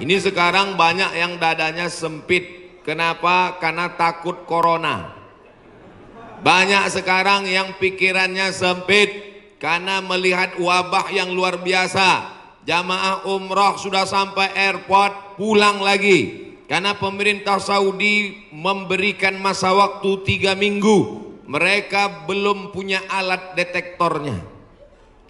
Ini sekarang banyak yang dadanya sempit. Kenapa? Karena takut corona. Banyak sekarang yang pikirannya sempit karena melihat wabah yang luar biasa. Jamaah umrah sudah sampai airport, pulang lagi. Karena pemerintah Saudi memberikan masa waktu 3 minggu. Mereka belum punya alat detektornya.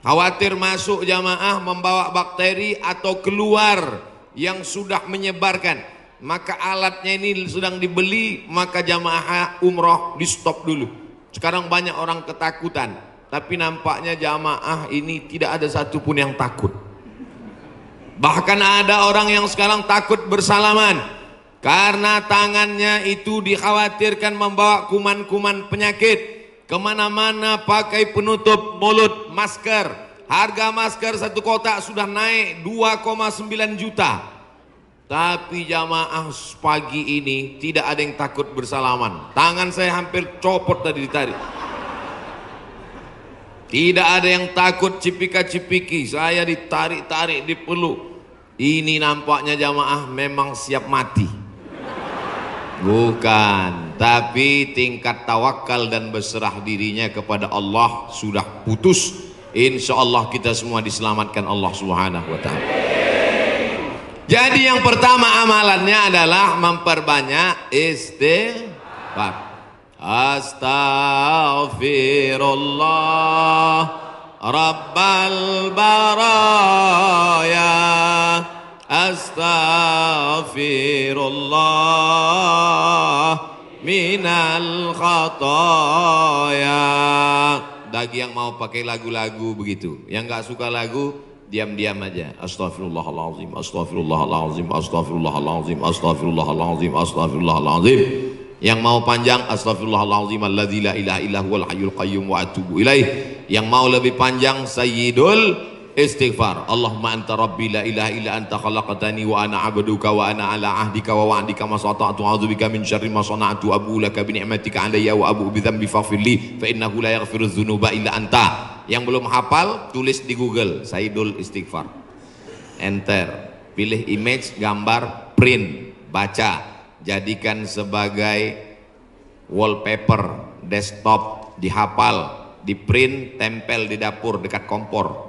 Khawatir masuk jamaah membawa bakteri atau keluar yang sudah menyebarkan. Maka alatnya ini sedang dibeli, maka jamaah umrah di stop dulu. Sekarang banyak orang ketakutan, tapi nampaknya jamaah ini tidak ada satupun yang takut. Bahkan ada orang yang sekarang takut bersalaman karena tangannya itu dikhawatirkan membawa kuman-kuman penyakit. Kemana-mana pakai penutup mulut, masker. Harga masker satu kotak sudah naik 2,9 juta. Tapi jamaah pagi ini tidak ada yang takut bersalaman. Tangan saya hampir copot tadi ditarik. Tidak ada yang takut cipika-cipiki. Saya ditarik-tarik, dipeluk. Ini nampaknya jamaah memang siap mati. Bukan, tapi tingkat tawakal dan berserah dirinya kepada Allah sudah putus. Insya Allah kita semua diselamatkan Allah Subhanahu wa ta'ala. Jadi yang pertama amalannya adalah memperbanyak istighfar. Astaghfirullah Rabbal baraya. Astaghfirullah minal khataya. Bagi yang mau pakai lagu-lagu begitu, yang nggak suka lagu, diam-diam aja. Astaghfirullahaladzim, astaghfirullahaladzim, astaghfirullahaladzim, astaghfirullahaladzim, astaghfirullahaladzim. Yang mau panjang, astaghfirullahaladzim alladzi la ilaha illa huwal hayyul qayyum wa atubu ilaih. Yang mau lebih panjang, sayyidul istighfar. Allahumma anta rabbi la ilaha illa anta khalaqtani wa ana abduka wa ana ala ahdika wa wa'dika ma sata'tu a'udzubika min syarri ma sana'tu abu laka bi ni'matika alayya wa abu bi dzambi faghfirli fa innahu la yaghfiru dzunuba illa anta. Yang belum hafal tulis di Google Sayyidul Istighfar, enter, pilih image, gambar, print, baca, jadikan sebagai wallpaper desktop, dihafal, di print, tempel di dapur dekat kompor.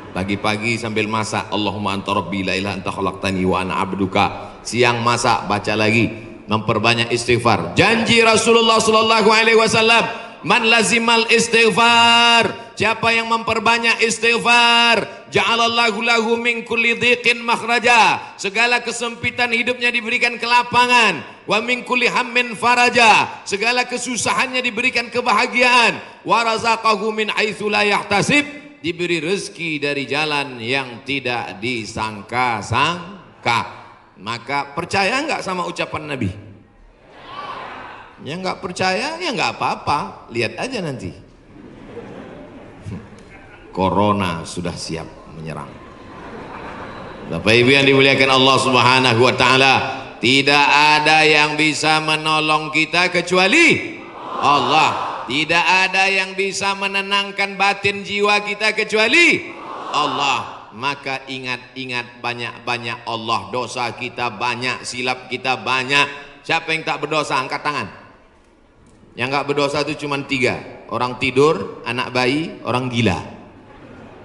Pagi-pagi sambil masak, Allahumma anta rabbi la ilaha anta khalaqtani wa ana abduka. Siang masak, baca lagi, memperbanyak istighfar. Janji Rasulullah sallallahu alaihi wasallam, man lazimal istighfar, siapa yang memperbanyak istighfar, ja'alallahu lahu min kulli dhiqin makhraja, segala kesempitan hidupnya diberikan kelapangan, wa min kulli hammin faraja, segala kesusahannya diberikan kebahagiaan, wa razaqahu min haitsu la yahtasib, diberi rezeki dari jalan yang tidak disangka-sangka. Maka percaya enggak sama ucapan Nabi? Yang nggak percaya ya nggak apa-apa, lihat aja nanti. Corona sudah siap menyerang. Bapak Ibu yang dimuliakan Allah Subhanahu wa taala, tidak ada yang bisa menolong kita kecuali Allah. Tidak ada yang bisa menenangkan batin jiwa kita kecuali Allah. Maka ingat-ingat banyak-banyak Allah. Dosa kita banyak, silap kita banyak. Siapa yang tak berdosa angkat tangan. Yang nggak berdosa itu cuma 3. Orang tidur, anak bayi, orang gila.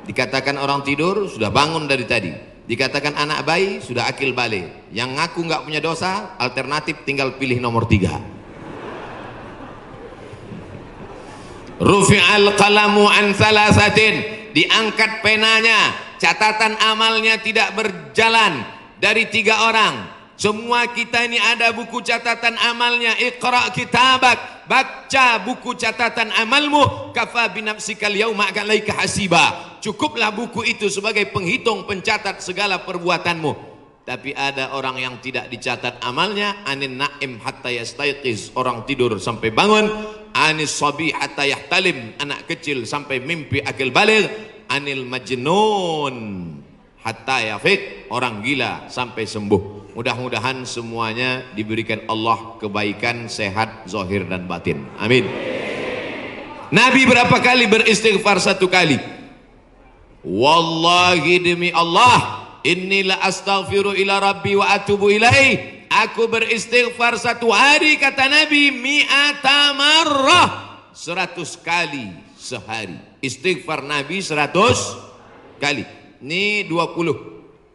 Dikatakan orang tidur sudah bangun dari tadi. Dikatakan anak bayi sudah akil balik. Yang ngaku nggak punya dosa, alternatif tinggal pilih nomor 3. Rufi'al qalamu an thalathatin, diangkat penanya, catatan amalnya tidak berjalan dari 3 orang. Semua kita ini ada buku catatan amalnya. Iqra kitabak, baca buku catatan amalmu. Kafa binafsikal yauma alaika hasiba. Cukuplah buku itu sebagai penghitung, pencatat segala perbuatanmu. Tapi ada orang yang tidak dicatat amalnya. Anin naim hatta yastayqiz, orang tidur sampai bangun. Anis sabi hatta yahtalim, anak kecil sampai mimpi akil baligh. Anil majnun hatta yafiq, orang gila sampai sembuh. Mudah-mudahan semuanya diberikan Allah kebaikan, sehat, zahir dan batin. Amin. Nabi berapa kali beristighfar? 1 kali. Wallahi demi Allah, Inni la astaghfiru ila rabbi wa atubu ilaih. Aku beristighfar satu hari, kata Nabi, mi'ata marrah, 100 kali sehari. Istighfar Nabi 100 kali. Ini 20.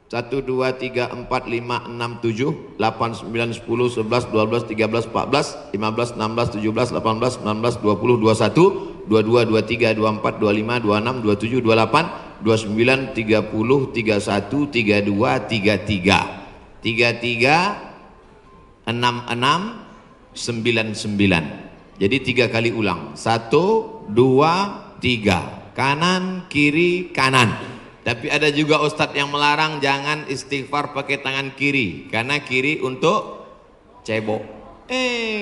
1, 2, 3, 4, 5, 6, 7, 8, 9, 10, 11, 12, 13, 14, 15, 16, 17, 18, 19, 20, 21, 22, 23, 24, 25, 26, 27, 28, 29, 30, 31, 32, 33, 33, 66, 99. Jadi 3 kali ulang. 1, 2, 3. Kanan, kiri, kanan. Tapi ada juga ustadz yang melarang jangan istighfar pakai tangan kiri, karena kiri untuk cebok.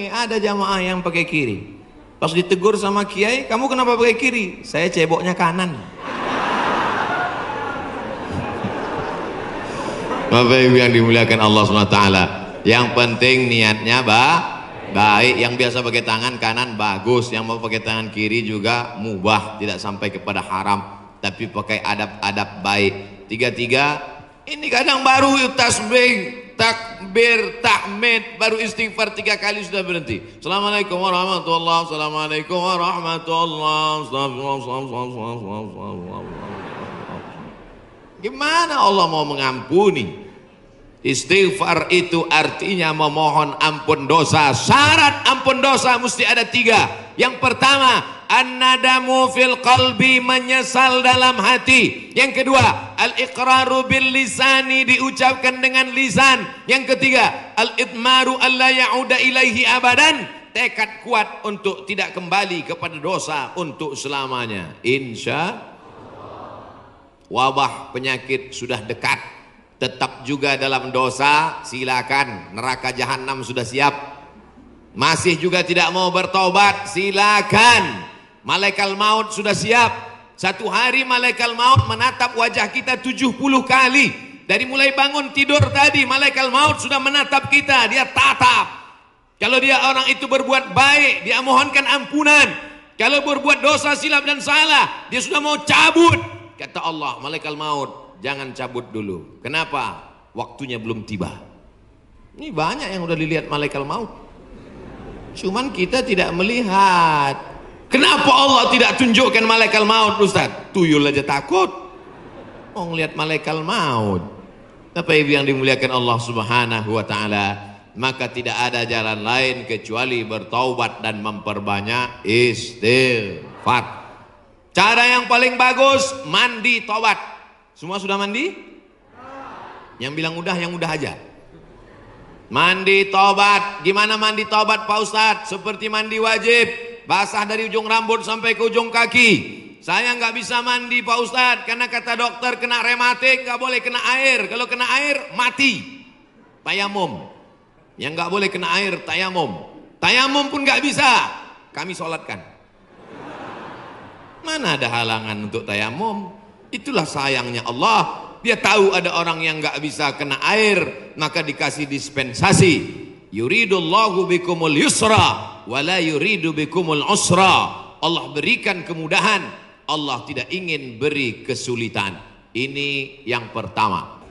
Ada jamaah yang pakai kiri. Pas ditegur sama kiai, kamu kenapa pakai kiri? Saya ceboknya kanan. Bapak Ibu yang dimuliakan Allah SWT, yang penting niatnya baik. Yang biasa pakai tangan kanan bagus, yang mau pakai tangan kiri juga mubah, tidak sampai kepada haram, tapi pakai adab-adab baik. 33. Ini kadang baru tasbih, takbir, tahmid, baru istighfar 3 kali sudah berhenti. Assalamualaikum warahmatullahi wabarakatuh. Assalamualaikum warahmatullahi wabarakatuh. Gimana Allah mau mengampuni? Istighfar itu artinya memohon ampun dosa. Syarat ampun dosa mesti ada 3. Yang pertama, an-nadamu fil qalbi, menyesal dalam hati. Yang kedua, al-iqraru bil lisani, diucapkan dengan lisan. Yang ketiga, al-idmaru alla ya'uda ilaihi abadan, tekad kuat untuk tidak kembali kepada dosa untuk selamanya. Insya wabah penyakit sudah dekat, tetap juga dalam dosa, silakan, neraka jahanam sudah siap. Masih juga tidak mau bertobat, silakan, malaikat maut sudah siap. Satu hari malaikat maut menatap wajah kita 70 kali. Dari mulai bangun tidur tadi, malaikat maut sudah menatap kita, dia tatap. Kalau dia orang itu berbuat baik, dia mohonkan ampunan. Kalau berbuat dosa, silap dan salah, dia sudah mau cabut. Kata Allah, malaikat maut, jangan cabut dulu. Kenapa? Waktunya belum tiba. Ini banyak yang udah dilihat malaikat maut, cuman kita tidak melihat. Kenapa Allah tidak tunjukkan malaikat maut, Ustaz? Tuyul aja takut mau ngelihat malaikat maut. Apa yang dimuliakan Allah Subhanahu wa taala, maka tidak ada jalan lain kecuali bertaubat dan memperbanyak istighfar. Cara yang paling bagus, mandi taubat. Semua sudah mandi? Yang bilang udah, yang udah aja. Mandi taubat. Gimana mandi taubat Pak Ustadz? Seperti mandi wajib, basah dari ujung rambut sampai ke ujung kaki. Saya nggak bisa mandi Pak Ustadz, karena kata dokter kena rematik, nggak boleh kena air. Kalau kena air mati. Tayamum. Yang nggak boleh kena air tayamum. Tayamum pun nggak bisa, kami sholatkan. Mana ada halangan untuk tayamum? Itulah sayangnya Allah. Dia tahu ada orang yang nggak bisa kena air, maka dikasih dispensasi. Yuridullahu bikumul yusra wala yuridu bikumul usra. Allah berikan kemudahan, Allah tidak ingin beri kesulitan. Ini yang pertama.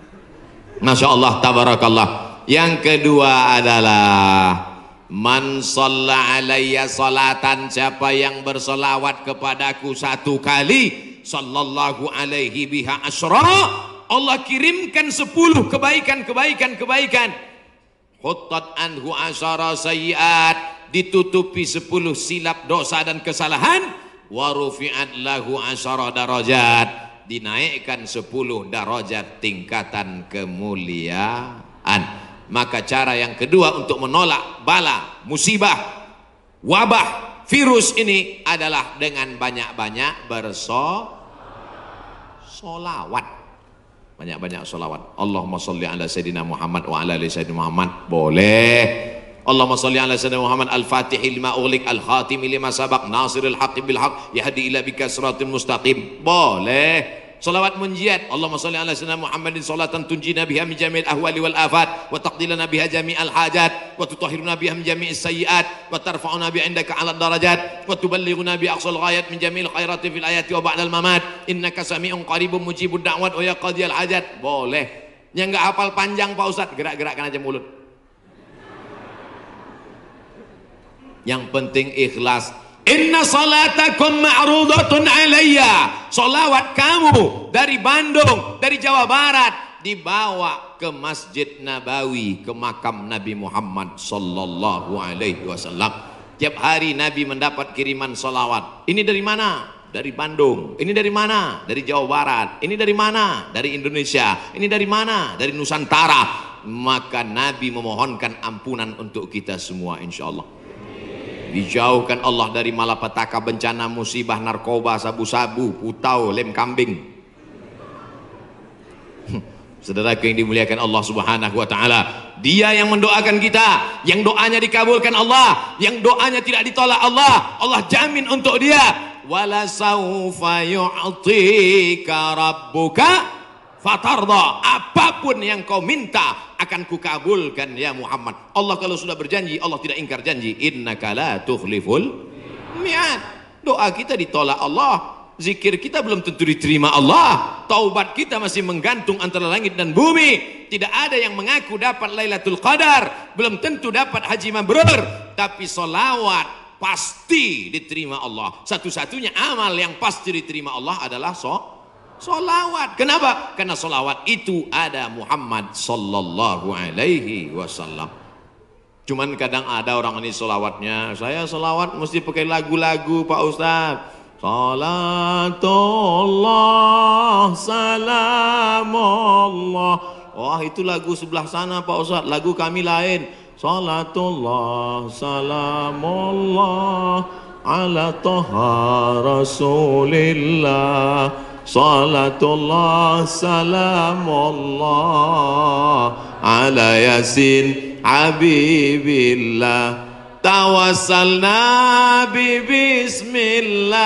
Masya Allah, tabarakallah. Yang kedua adalah man shalla alayya salatan, siapa yang bersolawat kepadaku 1 kali, sallallahu alaihi biha asyra, Allah kirimkan 10 kebaikan. Khuttat anhu asyara sayyiat, ditutupi 10 silap dosa dan kesalahan. Wa rufi'at lahu asyara darajat, dinaikkan 10 darajat tingkatan kemuliaan. Maka cara yang kedua untuk menolak bala, musibah, wabah, virus ini adalah dengan banyak-banyak bersolawat. Banyak-banyak solawat. Allahumma salli ala Sayyidina Muhammad wa ala ali Sayyidina Muhammad. Boleh. Allahumma salli ala Sayyidina Muhammad al-Fatih lima ughliq al-Khatim lima sabaq nasiril haqqi bil haqq yahdi ila bika siratal mustaqim. Boleh. Salawat munjiat. Allahumma salli ala Sayyidina Muhammadin salatan tunjina biha min jami'il ahwali wal afat wa taqdilana biha jami'al hajat wa tutahhiruna biha min jami'is sayyiat wa tarfa'una bi 'indaka 'ala darajat wa tuballighuna bi aqsal ghayat min jami'il khairati fil ayati wa ba'dal mamat innaka sami'un qaribun mujibud da'wat wa ya qadiyal hajat. Boleh. Yang nggak hafal panjang Pak Ustadz, gerak-gerakkan aja mulut. Yang penting ikhlas. Inna salatakum ma'rudatun alayya. Salawat kamu dari Bandung, dari Jawa Barat, dibawa ke Masjid Nabawi, ke makam Nabi Muhammad sallallahu alaihi wasallam. Tiap hari Nabi mendapat kiriman salawat. Ini dari mana? Dari Bandung. Ini dari mana? Dari Jawa Barat. Ini dari mana? Dari Indonesia. Ini dari mana? Dari Nusantara. Maka Nabi memohonkan ampunan untuk kita semua, insya Allah. Dijauhkan Allah dari malapetaka, bencana, musibah, narkoba, sabu-sabu, putau, lem kambing. Saudaraku yang dimuliakan Allah Subhanahu wa taala, Dia yang mendoakan kita, yang doanya dikabulkan Allah, yang doanya tidak ditolak Allah. Allah jamin untuk dia. Wala saufa yu'tika rabbuka fatarda. Apapun yang kau minta akan kukabulkan ya Muhammad. Allah kalau sudah berjanji, Allah tidak ingkar janji. Innaka la tukhliful mi'ad. Doa kita ditolak Allah, zikir kita belum tentu diterima Allah, taubat kita masih menggantung antara langit dan bumi. Tidak ada yang mengaku dapat Lailatul Qadar, belum tentu dapat haji mabrur, tapi solawat pasti diterima Allah. Satu-satunya amal yang pasti diterima Allah adalah solawat. Kenapa? Karena solawat itu ada Muhammad sallallahu alaihi wasallam. Cuman kadang ada orang ini solawatnya, saya solawat mesti pakai lagu-lagu Pak Ustadz. Salatullah salamullah. Wah, itu lagu sebelah sana Pak Ustadz, lagu kami lain. Salatullah salamullah ala toha rasulillah. Salatullah salamullah ala yasin habibillah. Tawassalna bismillah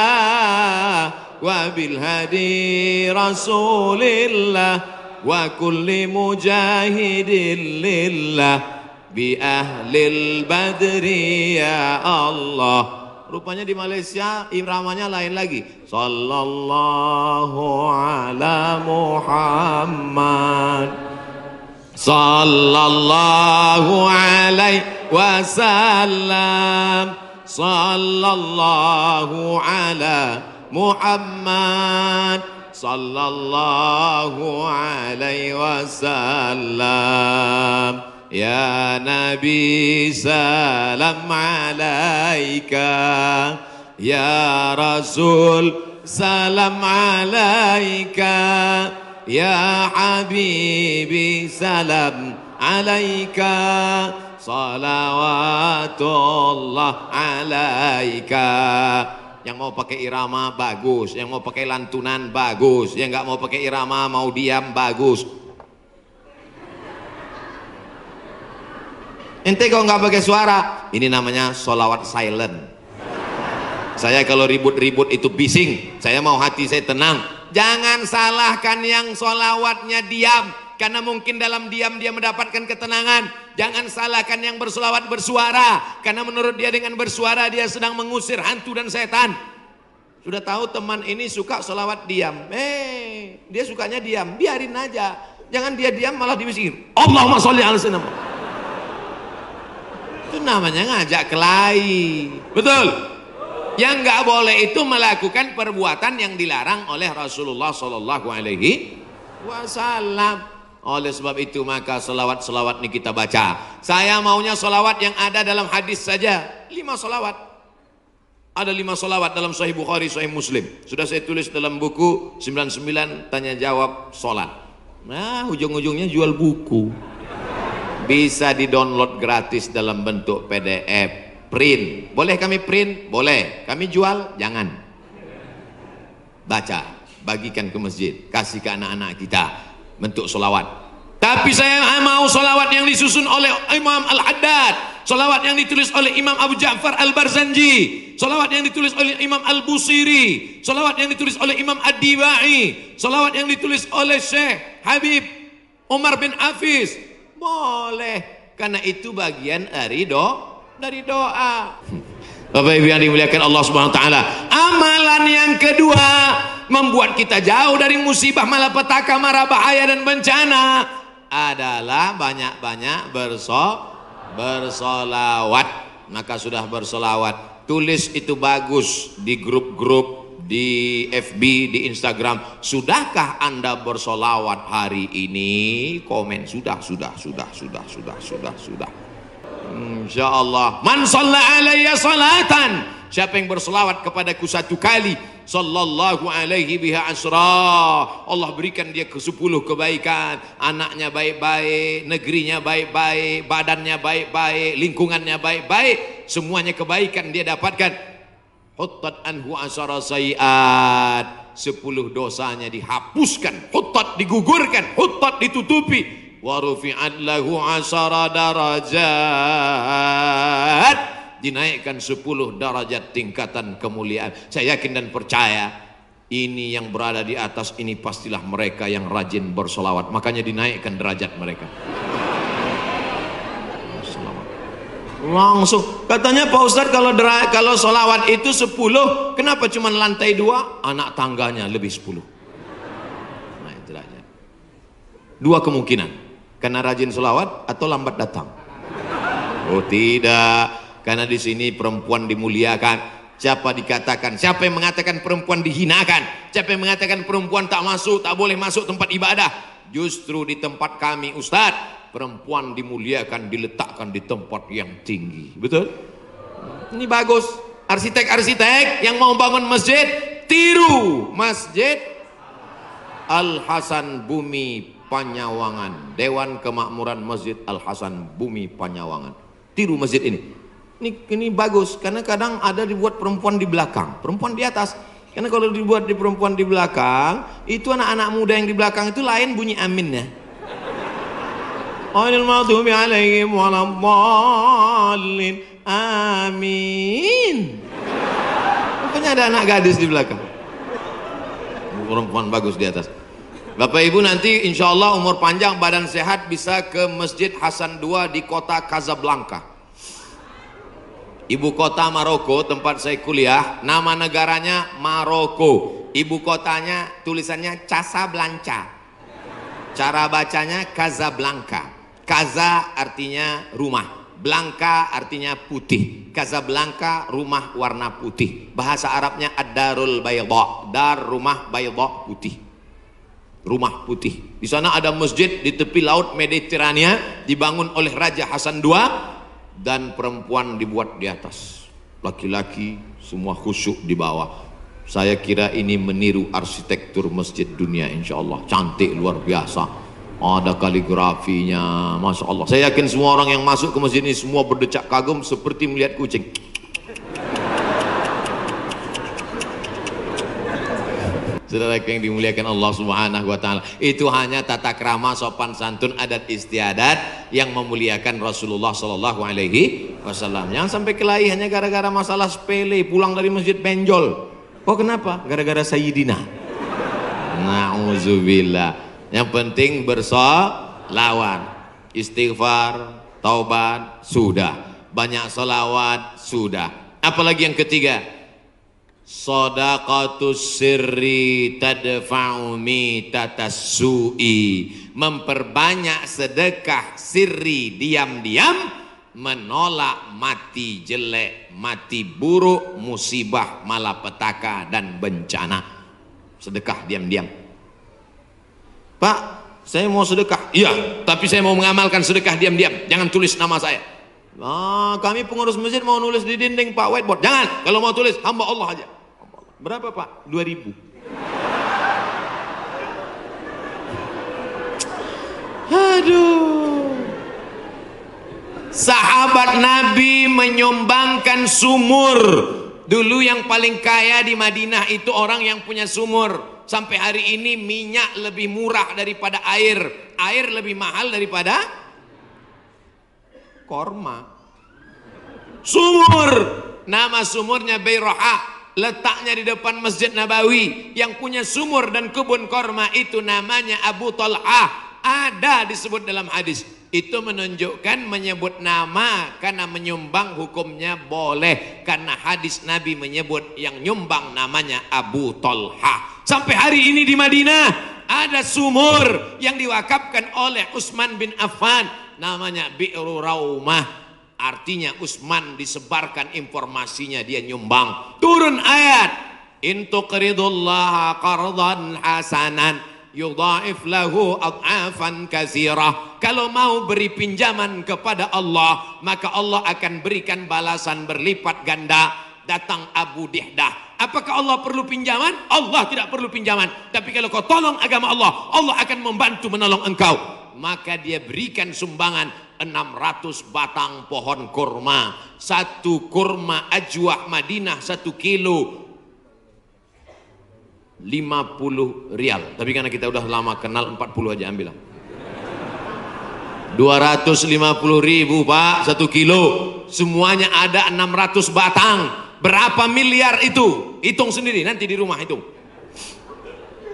wa bil hadi rasulillah wa kulli mujahidin lillah bi ahlil badri ya Allah. Rupanya di Malaysia iramanya lain lagi. Sallallahu ala Muhammad sallallahu alaihi wasallam. Sallallahu ala Muhammad sallallahu alaihi wasallam. Ya Nabi salam alaika, ya Rasul salam alaika, ya Habibi salam alaika, salawatullah alaika. Yang mau pakai irama bagus, yang mau pakai lantunan bagus, yang nggak mau pakai irama mau diam bagus. Ente kalau nggak pakai suara, ini namanya solawat silent. Saya kalau ribut-ribut itu bising, saya mau hati saya tenang. Jangan salahkan yang solawatnya diam, karena mungkin dalam diam dia mendapatkan ketenangan. Jangan salahkan yang bersolawat bersuara, karena menurut dia dengan bersuara dia sedang mengusir hantu dan setan. Sudah tahu teman ini suka solawat diam, dia sukanya diam, biarin aja. Jangan dia diam malah diusir. Allahumma sholli ala sayyidina. Itu namanya ngajak kelahi. Betul? Yang nggak boleh itu melakukan perbuatan yang dilarang oleh Rasulullah Sallallahu Alaihi Wasallam. Oleh sebab itu maka selawat-selawat ini kita baca. Saya maunya selawat yang ada dalam hadis saja. 5 selawat. Ada 5 selawat dalam Sahih Bukhari, Sahih Muslim. Sudah saya tulis dalam buku 99 tanya jawab sholat. Nah, ujung-ujungnya jual buku. Bisa di-download gratis dalam bentuk PDF. Print, boleh kami print? Boleh. Kami jual? Jangan. Baca, bagikan ke masjid, kasih ke anak-anak kita bentuk solawat. Tapi saya mau solawat yang disusun oleh Imam Al-Haddad, solawat yang ditulis oleh Imam Abu Ja'far Al-Barzanji, solawat yang ditulis oleh Imam Al-Busiri, solawat yang ditulis oleh Imam Ad-Dibai, solawat yang ditulis oleh Syekh Habib Umar bin Hafiz. Boleh, karena itu bagian dari doa. Bapak Ibu yang dimuliakan Allah Subhanahu wa taala. Amalan yang kedua membuat kita jauh dari musibah, malapetaka, mara bahaya dan bencana. adalah banyak-banyak bersolawat. Maka sudah bersolawat, tulis itu bagus di grup-grup, di FB, di Instagram. Sudahkah Anda bersolawat hari ini? Komen sudah. Insya Allah. Man shalla alayya salatan, siapa yang bersolawat kepadaku satu kali, sallallahu alaihi biha asra, Allah berikan dia ke 10 kebaikan. Anaknya baik-baik, negerinya baik-baik, badannya baik-baik, lingkungannya baik-baik, semuanya kebaikan dia dapatkan. Huttat anhu asara sayiat, 10 dosanya dihapuskan. Huttat digugurkan, huttat ditutupi. Wa rufi'at lahu asara darajat, dinaikkan 10 derajat tingkatan kemuliaan. Saya yakin dan percaya ini yang berada di atas ini pastilah mereka yang rajin bersolawat, makanya dinaikkan derajat mereka. Langsung katanya Pak Ustadz, kalau solawat itu 10, kenapa cuma lantai 2? Anak tangganya lebih 10. Nah itu aja. 2 kemungkinan, karena rajin solawat atau lambat datang. Oh tidak, karena di sini perempuan dimuliakan. Siapa yang mengatakan perempuan dihinakan? Siapa yang mengatakan perempuan tak boleh masuk tempat ibadah? Justru di tempat kami Ustadz, perempuan dimuliakan, diletakkan di tempat yang tinggi. Betul? Ini bagus. Arsitek-arsitek yang mau bangun masjid, tiru Masjid Al Hasan Bumi Panyawangan, Dewan Kemakmuran Masjid Al Hasan Bumi Panyawangan. Tiru masjid ini. Ini bagus, karena kadang ada dibuat perempuan di belakang, perempuan di atas. Karena kalau dibuat di perempuan di belakang, itu anak-anak muda yang di belakang itu lain bunyi aminnya. Ghairil maghdubi alaihim waladdallin. Amin. Rupanya ada anak gadis di belakang. Perempuan bagus di atas. Bapak Ibu nanti insya Allah umur panjang, badan sehat, bisa ke Masjid Hasan II di kota Casablanca, ibu kota Maroko, tempat saya kuliah. Nama negaranya Maroko, ibu kotanya tulisannya Casablanca, cara bacanya Casablanca. Casa artinya rumah, Blanca artinya putih. Casablanca rumah warna putih. Bahasa Arabnya ad-darul bayda, dar rumah, bayda putih, rumah putih. Di sana ada masjid di tepi laut Mediterania, dibangun oleh Raja Hasan II, dan perempuan dibuat di atas, laki-laki semua khusyuk di bawah. Saya kira ini meniru arsitektur masjid dunia, insya Allah cantik luar biasa. Ada kaligrafinya, masya Allah. Saya yakin semua orang yang masuk ke masjid ini semua berdecak kagum seperti melihat kucing. Saudara yang dimuliakan Allah Subhanahu wa taala, itu hanya tata krama, sopan santun, adat istiadat yang memuliakan Rasulullah sallallahu alaihi wasallam. Jangan sampai kelahi hanya gara-gara masalah sepele, pulang dari masjid benjol. Oh kenapa? Gara-gara Sayyidina. Nauzubillah. Yang penting bersolawat, istighfar, taubat, sudah. Banyak solawat, sudah. Apalagi yang ketiga, shadaqatus sirri tadfa'u mitatas su'i, memperbanyak sedekah sirri, diam-diam, menolak mati jelek, mati buruk, musibah, malapetaka dan bencana. Sedekah diam-diam. Pak, saya mau sedekah. Iya, tapi saya mau mengamalkan sedekah diam-diam. Jangan tulis nama saya. Nah, kami pengurus masjid mau nulis di dinding Pak, whiteboard. Jangan, kalau mau tulis hamba Allah aja. Berapa Pak? 2.000. Aduh. Sahabat Nabi menyumbangkan sumur. Dulu yang paling kaya di Madinah itu orang yang punya sumur. Sampai hari ini minyak lebih murah daripada air. Air lebih mahal daripada korma. Sumur, nama sumurnya Bayroha. Letaknya di depan Masjid Nabawi. Yang punya sumur dan kebun korma itu namanya Abu Talhah. Ada disebut dalam hadis. Itu menunjukkan menyebut nama karena menyumbang hukumnya boleh. Karena hadis Nabi menyebut yang nyumbang namanya Abu Talhah. Sampai hari ini di Madinah ada sumur yang diwakafkan oleh Utsman bin Affan, namanya Bi'ru Raumah. Artinya Utsman disebarkan informasinya, dia nyumbang. Turun ayat, in tuqridullaha qardan hasanan yudha'if lahu ad'afan katsirah. Kalau mau beri pinjaman kepada Allah, maka Allah akan berikan balasan berlipat ganda. Datang Abu Dihdah, apakah Allah perlu pinjaman? Allah tidak perlu pinjaman, tapi kalau kau tolong agama Allah, Allah akan membantu menolong engkau. Maka dia berikan sumbangan 600 batang pohon kurma. Satu kurma ajwah Madinah 1 kilo 50 rial. Tapi karena kita udah lama kenal, 40 aja ambil lah. 250.000 Pak 1 kilo. Semuanya ada 600 batang. Berapa miliar itu? Hitung sendiri nanti di rumah hitung.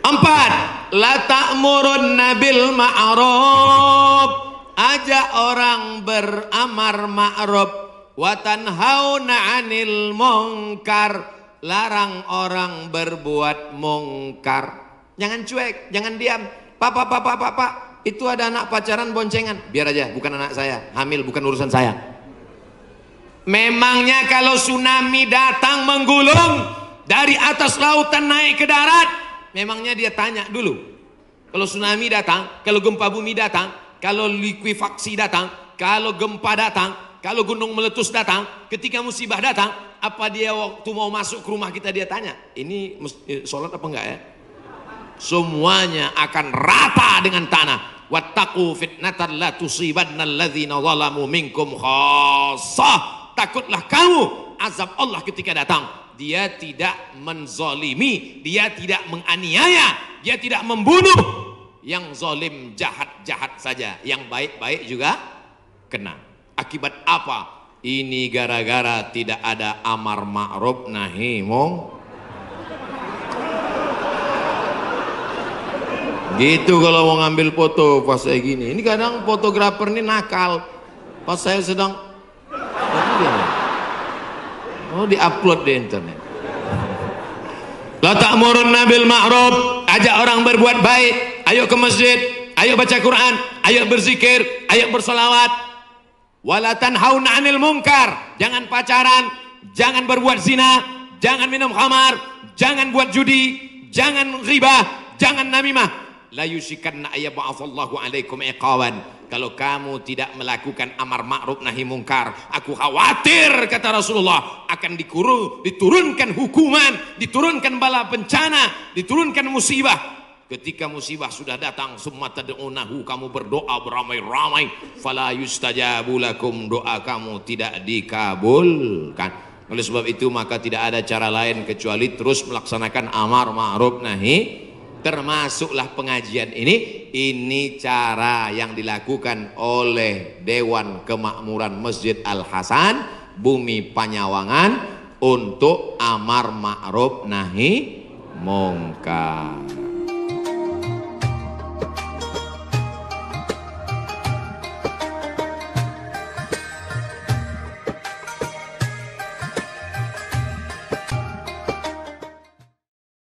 4. La ta'murunna bil ma'ruf. Ajak orang beramar ma'ruf. Wa tanhauna 'anil munkar. Larang orang berbuat mungkar. Jangan cuek, jangan diam. Pak, itu ada anak pacaran boncengan. Biar aja, bukan anak saya. Hamil bukan urusan saya. Memangnya kalau tsunami datang menggulung dari atas lautan naik ke darat, memangnya dia tanya dulu? Kalau tsunami datang, kalau gempa bumi datang, kalau likuifaksi datang, kalau gempa datang, kalau gunung meletus datang, ketika musibah datang, apa dia waktu mau masuk ke rumah kita dia tanya, ini sholat apa enggak ya? Semuanya akan rata dengan tanah. Wattaqu fitnatan la tusibanna alladzina zalamu minkum khassah. Takutlah kamu azab Allah ketika datang. Dia tidak menzalimi, dia tidak menganiaya, dia tidak membunuh. Yang zalim jahat-jahat saja, yang baik-baik juga kena. Akibat apa? Ini gara-gara tidak ada amar ma'ruf nahi mungkar. Gitu kalau mau ngambil foto pas saya gini. Ini kadang fotografer ini nakal. Pas saya sedang diupload di internet. La ta'murunna bil ma'ruf. Ajak orang berbuat baik. Ayo ke masjid, ayo baca Quran, ayo berzikir, ayo bersolawat. Wala tanhauna 'anil munkar. Jangan pacaran, jangan berbuat zina, jangan minum khamar, jangan buat judi, jangan riba, jangan namimah. La yusikanna ayyab'atsallahu 'alaikum iqawan. Kalau kamu tidak melakukan amar ma'ruf nahi mungkar, aku khawatir, kata Rasulullah, akan diturunkan hukuman, diturunkan bala bencana, diturunkan musibah. Ketika musibah sudah datang, summa tad'unahu, kamu berdoa beramai-ramai, fala yustajabu lakum, doa kamu tidak dikabulkan. Oleh sebab itu maka tidak ada cara lain kecuali terus melaksanakan amar ma'ruf nahi. Termasuklah pengajian ini cara yang dilakukan oleh Dewan Kemakmuran Masjid Al-Hasan Bumi Panyawangan untuk amar ma'ruf nahi mungkar.